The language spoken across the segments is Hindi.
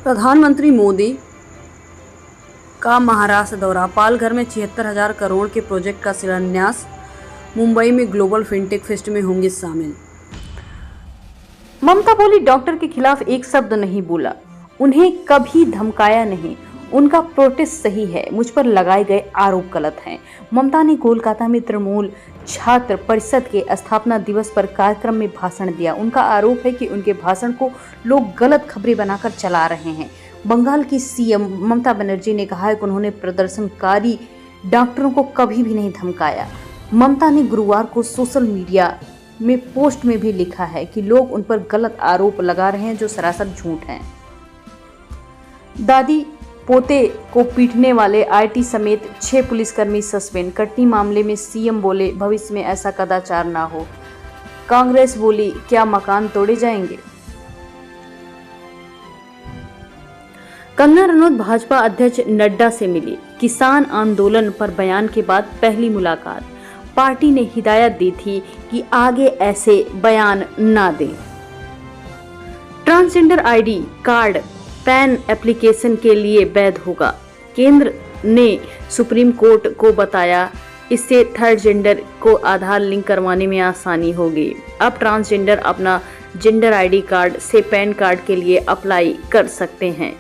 प्रधानमंत्री मोदी का महाराष्ट्र दौरा, पालघर में 76,000 करोड़ के प्रोजेक्ट का शिलान्यास, मुंबई में ग्लोबल फिनटेक फेस्ट में होंगे शामिल। ममता बोली, डॉक्टर के खिलाफ एक शब्द नहीं बोला, उन्हें कभी धमकाया नहीं, उनका प्रोटेस्ट सही है, मुझ पर लगाए गए आरोप गलत हैं। ममता ने कोलकाता में तृणमूल छात्र परिषद के स्थापना दिवस पर कार्यक्रम में भाषण दिया। उनका आरोप है कि उनके भाषण को लोग गलत खबरें बनाकर चला रहे हैं। बंगाल की सीएम ममता बनर्जी ने कहा है कि उन्होंने प्रदर्शनकारी डॉक्टरों को कभी भी नहीं धमकाया। ममता ने गुरुवार को सोशल मीडिया में पोस्ट में भी लिखा है कि लोग उन पर गलत आरोप लगा रहे हैं जो सरासर झूठ हैं। दादी पोते को पीटने वाले आईटी समेत 6 पुलिसकर्मी सस्पेंड। कटनी मामले में सीएम बोले, भविष्य में ऐसा कदाचार ना हो। कांग्रेस बोली, क्या मकान तोड़े जाएंगे? कंगना रनौत भाजपा अध्यक्ष नड्डा से मिली। किसान आंदोलन पर बयान के बाद पहली मुलाकात। पार्टी ने हिदायत दी थी कि आगे ऐसे बयान ना दें। Transgender ID card pan application के लिए वैध होगा। केंद्र ने सुप्रीम कोर्ट को बताया, इससे थर्ड जेंडर को आधार लिंक करवाने में आसानी होगी। अब ट्रांसजेंडर अपना जेंडर आईडी कार्ड से पैन कार्ड के लिए अप्लाई कर सकते हैं।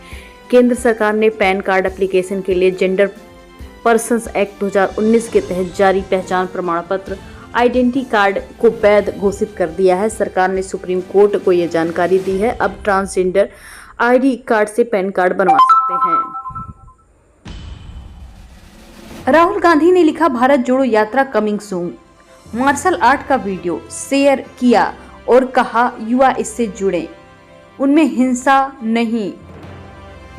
केंद्र सरकार ने पैन कार्ड एप्लीकेशन के लिए जेंडर पर्सन्स एक्ट 2019 के तहत जारी पहचान प्रमाण पत्र आइडेंटिटी कार्ड को वैध घोषित कर दिया है। सरकार ने सुप्रीम कोर्ट को यह जानकारी दी है। अब ट्रांसजेंडर आईडी कार्ड से पैन कार्ड बनवा सकते हैं। राहुल गांधी ने लिखा, भारत जोड़ो यात्रा कमिंग सून। मार्शल आर्ट का वीडियो शेयर किया और कहा, युवा इससे जुड़े, उनमें हिंसा नहीं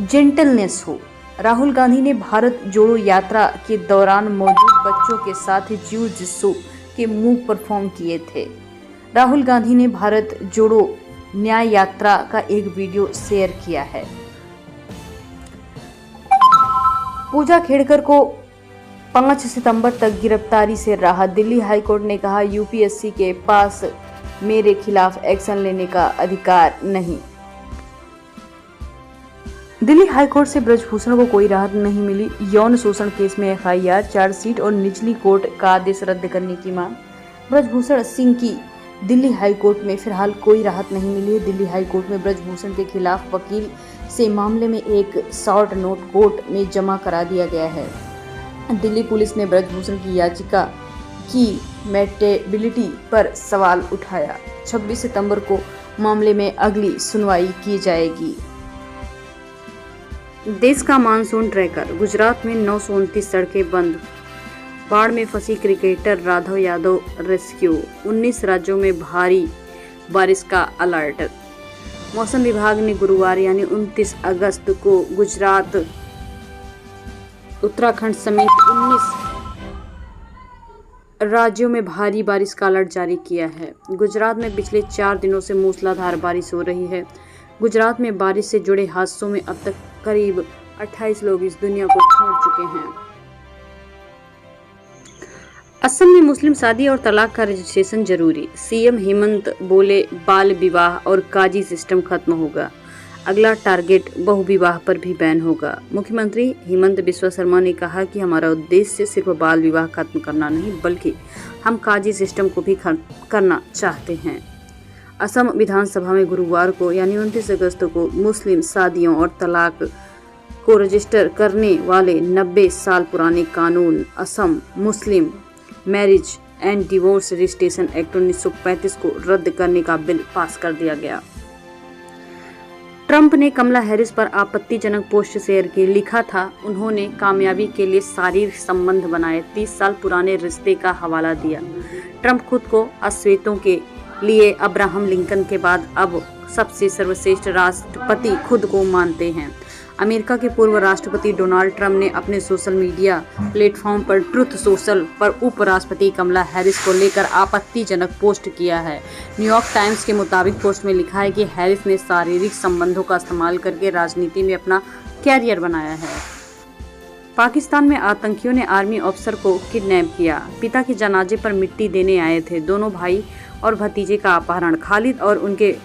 जेंटलनेस हो। राहुल गांधी ने भारत जोड़ो यात्रा के दौरान मौजूद बच्चों के साथ जियो जिस्सू के मूव परफॉर्म किए थे। राहुल गांधी ने भारत जोड़ो न्याय यात्रा का एक वीडियो शेयर किया है। पूजा खेड़कर को 5 सितंबर तक गिरफ्तारी से राहत। दिल्ली हाईकोर्ट ने कहा, यूपीएससी के पास मेरे खिलाफ एक्शन लेने का अधिकार नहीं। दिल्ली हाईकोर्ट से ब्रजभूषण को कोई राहत नहीं मिली। यौन शोषण केस में एफआईआर, चार्जशीट और निचली कोर्ट का आदेश रद्द करने की मांग। ब्रजभूषण सिंह की दिल्ली हाईकोर्ट में फिलहाल कोई राहत नहीं मिली है। दिल्ली हाईकोर्ट में ब्रजभूषण के खिलाफ वकील से मामले में एक शॉर्ट नोट कोर्ट में जमा करा दिया गया है। दिल्ली पुलिस ने ब्रजभूषण की याचिका की मेटेबिलिटी पर सवाल उठाया। 26 सितंबर को मामले में अगली सुनवाई की जाएगी। देश का मानसून ट्रैकर। गुजरात में 929 सड़कें बंद। बाढ़ में फंसी क्रिकेटर राघव यादव रेस्क्यू। 19 राज्यों में भारी बारिश का अलर्ट। मौसम विभाग ने गुरुवार यानी 29 अगस्त को गुजरात, उत्तराखंड समेत 19 राज्यों में भारी बारिश का अलर्ट जारी किया है। गुजरात में पिछले 4 दिनों से मूसलाधार बारिश हो रही है। गुजरात में बारिश से जुड़े हादसों में अब तक करीब 28 लोग इस दुनिया को छोड़ चुके हैं। असम में मुस्लिम शादी और तलाक का रजिस्ट्रेशन जरूरी। सीएम हेमंत बोले, बाल विवाह और काजी सिस्टम खत्म होगा। अगला टारगेट बहु विवाह पर भी बैन होगा। मुख्यमंत्री हेमंत बिस्वा शर्मा ने कहा कि हमारा उद्देश्य सिर्फ बाल विवाह खत्म करना नहीं, बल्कि हम काजी सिस्टम को भी खत्म करना चाहते हैं। असम विधानसभा में गुरुवार को यानी 29 अगस्त को मुस्लिम शादियों और तलाक को रजिस्टर करने वाले 90 साल पुराने कानून असम मुस्लिम marriage and divorce registration act 1935 को रद्द करने का बिल पास कर दिया गया। ट्रंप ने कमला हैरिस पर आपत्तिजनक पोस्ट शेयर की। लिखा था, उन्होंने कामयाबी के लिए शारीरिक संबंध बनाए, 30 साल पुराने रिश्ते का हवाला दिया। ट्रंप खुद को अश्वेतों के लिए अब्राहम लिंकन के बाद अब सबसे सर्वश्रेष्ठ राष्ट्रपति खुद को मानते हैं। अमेरिका के पूर्व राष्ट्रपति डोनाल्ड ट्रंप ने अपने सोशल मीडिया प्लेटफॉर्म पर ट्रुथ सोशल पर उपराष्ट्रपति कमला हैरिस को लेकर आपत्तिजनक पोस्ट किया है। न्यूयॉर्क टाइम्स के मुताबिक पोस्ट में लिखा है कि हैरिस ने शारीरिक संबंधों का इस्तेमाल करके राजनीति में अपना कैरियर बनाया है। पाकिस्तान में आतंकियों ने आर्मी अफसर को किडनैप किया। पिता के जनाजे पर मिट्टी देने आए थे। दोनों भाई और भतीजे का अपहरण। खालिद और उनके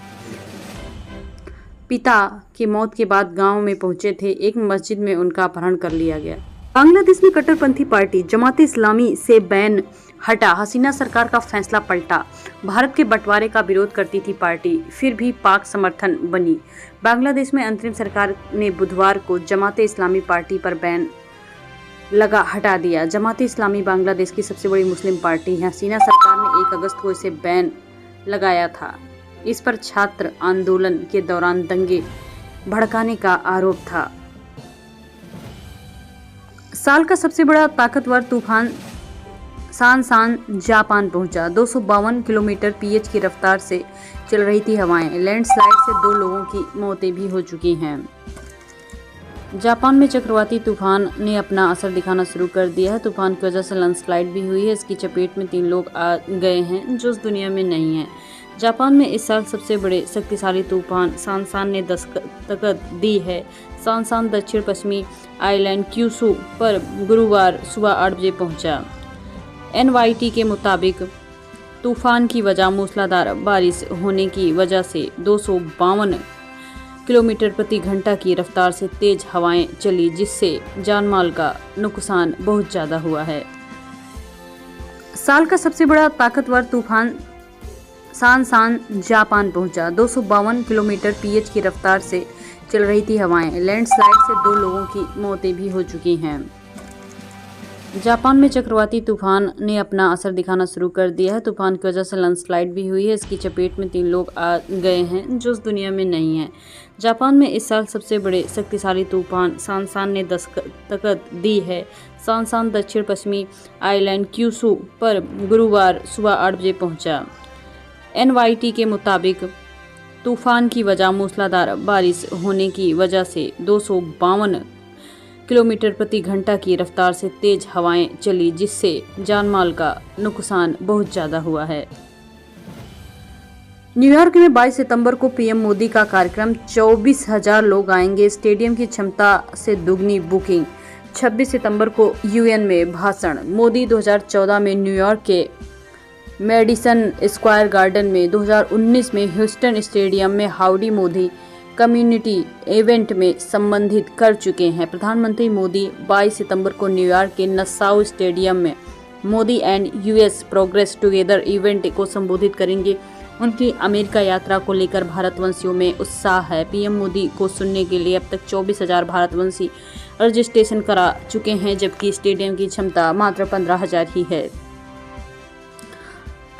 पिता की मौत के बाद गांव में पहुंचे थे। एक मस्जिद में उनका अपहरण कर लिया गया। बांग्लादेश में कट्टरपंथी पार्टी जमात इस्लामी से बैन हटा, हसीना सरकार का फैसला पलटा। भारत के बंटवारे का विरोध करती थी पार्टी, फिर भी पाक समर्थन बनी। बांग्लादेश में अंतरिम सरकार ने बुधवार को जमात इस्लामी पार्टी पर बैन हटा दिया। जमात इस्लामी बांग्लादेश की सबसे बड़ी मुस्लिम पार्टी है। हसीना सरकार ने 1 अगस्त को इसे बैन लगाया था। इस पर छात्र आंदोलन के दौरान दंगे भड़काने का आरोप था। साल का सबसे बड़ा ताकतवर तूफान सान जापान पहुंचा। 252 किलोमीटर पीएच की रफ्तार से चल रही थी हवाएं। लैंडस्लाइड से 2 लोगों की मौतें भी हो चुकी हैं। जापान में चक्रवाती तूफान ने अपना असर दिखाना शुरू कर दिया है। तूफान की वजह से लैंडस्लाइड भी हुई है। इसकी चपेट में 3 लोग आ गए हैं जो इस दुनिया में नहीं हैं। जापान में इस साल सबसे बड़े शक्तिशाली तूफान सान ने दस्तक दी है। सान दक्षिण पश्चिमी आइलैंड क्यूशू पर गुरुवार सुबह 8 बजे पहुंचा। NYT के मुताबिक तूफान की वजह मूसलाधार बारिश होने की वजह से 252 किलोमीटर प्रति घंटा की रफ्तार से तेज हवाएं चली, जिससे जानमाल का नुकसान बहुत ज्यादा हुआ है। साल का सबसे बड़ा ताकतवर तूफान सान जापान पहुंचा। 252 किलोमीटर पीएच की रफ्तार से चल रही थी हवाएं। लैंडस्लाइड से 2 लोगों की मौतें भी हो चुकी हैं। जापान में चक्रवाती तूफान ने अपना असर दिखाना शुरू कर दिया है। तूफान की वजह से लैंडस्लाइड भी हुई है। इसकी चपेट में 3 लोग आ गए हैं जो इस दुनिया में नहीं हैं। जापान में इस साल सबसे बड़े शक्तिशाली तूफान सान ने दस्तक दी है। सान दक्षिण पश्चिमी आइलैंड क्यूशू पर गुरुवार सुबह 8 बजे पहुंचा। NYT के मुताबिक तूफान की वजह मूसलाधार बारिश होने की वजह से 252 किलोमीटर प्रति घंटा की रफ्तार से तेज हवाएं चली, जिससे जानमाल का नुकसान बहुत ज्यादा हुआ है। न्यूयॉर्क में 22 सितंबर को पीएम मोदी का कार्यक्रम। 24,000 लोग आएंगे। स्टेडियम की क्षमता से दुगनी बुकिंग। 26 सितंबर को UN में भाषण। मोदी 2014 में न्यूयॉर्क के मेडिसन स्क्वायर गार्डन में, 2019 में ह्यूस्टन स्टेडियम में हाउडी मोदी कम्युनिटी इवेंट में संबोधित कर चुके हैं। प्रधानमंत्री मोदी 22 सितंबर को न्यूयॉर्क के नसाउ स्टेडियम में Modi and US progress together event को संबोधित करेंगे। उनकी अमेरिका यात्रा को लेकर भारतवंशियों में उत्साह है। पीएम मोदी को सुनने के लिए अब तक 24,000 भारतवंशी रजिस्ट्रेशन करा चुके हैं, जबकि स्टेडियम की क्षमता मात्र 15,000 ही है।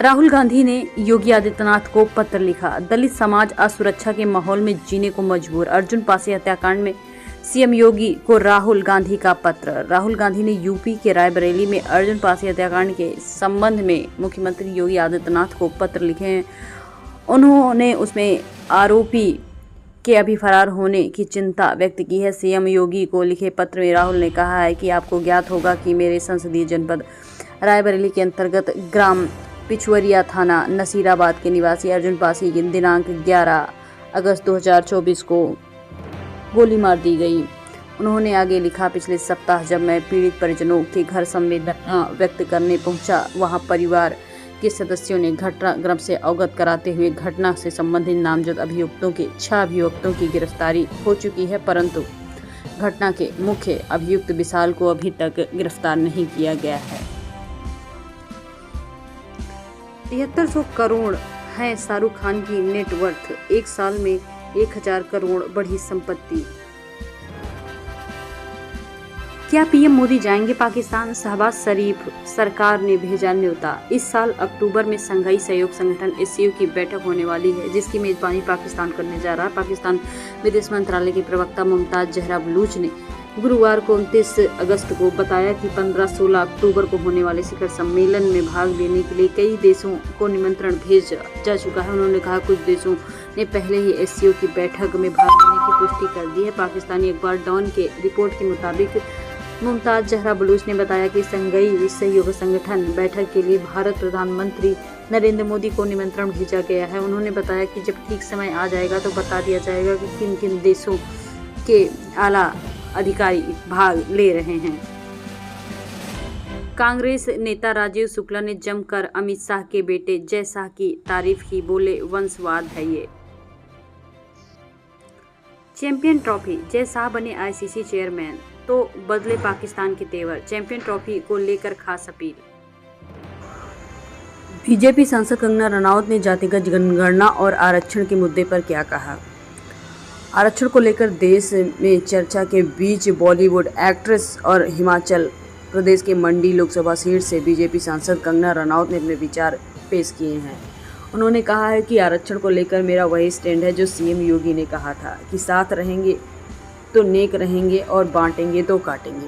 राहुल गांधी ने योगी आदित्यनाथ को पत्र लिखा। दलित समाज असुरक्षा के माहौल में जीने को मजबूर। अर्जुन पासी हत्याकांड में सीएम योगी को राहुल गांधी का पत्र। राहुल गांधी ने यूपी के रायबरेली में अर्जुन पासी हत्याकांड के संबंध में मुख्यमंत्री योगी आदित्यनाथ को पत्र लिखे हैं। उन्होंने उसमें आरोपी के अभी फरार होने की चिंता व्यक्त की है। सीएम योगी को लिखे पत्र में राहुल ने कहा है कि आपको ज्ञात होगा कि मेरे संसदीय जनपद रायबरेली के अंतर्गत ग्राम पिछवरिया थाना नसीराबाद के निवासी अर्जुन पासी की दिनांक 11 अगस्त 2024 को गोली मार दी गई। उन्होंने आगे लिखा, पिछले सप्ताह जब मैं पीड़ित परिजनों के घर संवेदना व्यक्त करने पहुंचा, वहां परिवार के सदस्यों ने घटनाक्रम से अवगत कराते हुए घटना से संबंधित नामजद अभियुक्तों के 6 अभियुक्तों की गिरफ्तारी हो चुकी है, परंतु घटना के मुख्य अभियुक्त विशाल को अभी तक गिरफ्तार नहीं किया गया है। 7300 करोड़ है शाहरुख खान की नेटवर्थ। 1 साल में 1000 करोड़ बढ़ी संपत्ति। क्या पीएम मोदी जाएंगे पाकिस्तान? शहबाज शरीफ सरकार ने भेजा न्योता। इस साल अक्टूबर में शंघाई सहयोग संगठन SCO की बैठक होने वाली है, जिसकी मेजबानी पाकिस्तान करने जा रहा है। पाकिस्तान विदेश मंत्रालय की प्रवक्ता मुमताज जहरा बलूच ने गुरुवार को 29 अगस्त को बताया कि 15-16 अक्टूबर को होने वाले शिखर सम्मेलन में भाग लेने के लिए कई देशों को निमंत्रण भेजा जा चुका है। उन्होंने कहा कुछ देशों ने पहले ही SCO की बैठक में भाग लेने की पुष्टि कर दी है। पाकिस्तानी अखबार डॉन के रिपोर्ट के मुताबिक मुमताज जहरा बलूच ने बताया कि शंघाई सहयोग संगठन बैठक के लिए भारत प्रधानमंत्री नरेंद्र मोदी को निमंत्रण भेजा गया है। उन्होंने बताया कि जब ठीक समय आ जाएगा तो बता दिया जाएगा कि किन किन देशों के आला अधिकारी भाग ले रहे हैं। कांग्रेस नेता राजीव शुक्ला ने जमकर अमित शाह के बेटे जय शाह की तारीफ की। बोले, वंशवाद है ये। चैंपियन ट्रॉफी, जय शाह बने आईसीसी चेयरमैन तो बदले पाकिस्तान के तेवर, चैंपियन ट्रॉफी को लेकर खास अपील। बीजेपी सांसद कंगना रनौत ने जातिगत जनगणना और आरक्षण के मुद्दे पर क्या कहा। आरक्षण को लेकर देश में चर्चा के बीच बॉलीवुड एक्ट्रेस और हिमाचल प्रदेश के मंडी लोकसभा सीट से बीजेपी सांसद कंगना रनौत ने अपने विचार पेश किए हैं। उन्होंने कहा है कि आरक्षण को लेकर मेरा वही स्टैंड है जो सीएम योगी ने कहा था कि साथ रहेंगे तो नेक रहेंगे और बांटेंगे तो काटेंगे।